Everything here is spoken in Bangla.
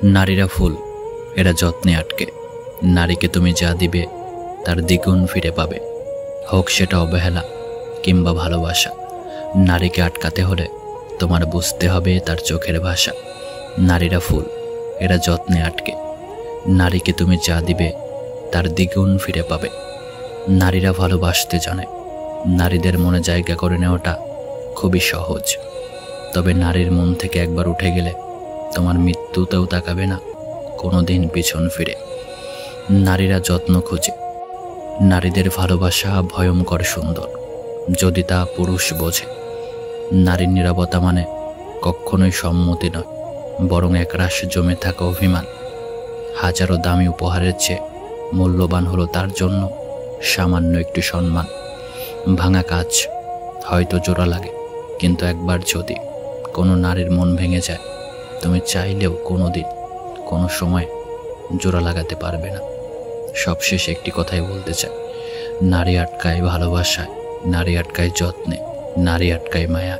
নারীরা ফুল, এরা যত্নে আটকে। নারীকে তুমি যা দিবে তার দ্বিগুণ ফিরে পাবে, হোক সেটা অবহেলা কিংবা ভালোবাসা। নারীকে আটকাতে হলে তোমার বুঝতে হবে তার চোখের ভাষা। নারীরা ফুল, এরা যত্নে আটকে। নারীকে তুমি যা দিবে তার দ্বিগুণ ফিরে পাবে। নারীরা ভালোবাসতে জানে। নারীদের মনে জায়গা করে নেওয়াটা খুবই সহজ। তবে নারীর মন থেকে একবার উঠে গেলে তোমার মৃত্যুতেও তাকাবে না কোনো দিন পিছন ফিরে। নারীরা যত্ন খোঁজে। নারীদের ভালোবাসা ভয়ঙ্কর সুন্দর, যদি তা পুরুষ বোঝে। নারীর নীরবতা মানে কখনোই সম্মতি নয়, বরং একরাশ জমে থাকা অভিমান। হাজারো দামি উপহারের চেয়ে মূল্যবান হলো তার জন্য সামান্য একটু সম্মান। ভাঙা কাজ হয়তো জোড়া লাগে, কিন্তু একবার যদি কোনো নারীর মন ভেঙে যায়, তুমি চাইলেও কোনো দিন কোনো সময় জোড়া লাগাতে পারবে না। সবশেষে একটি কথাই বলতে চাই, নারী আটকায় ভালোবাসায়, নারী আটকায় যত্নে, নারী আটকায় মায়া।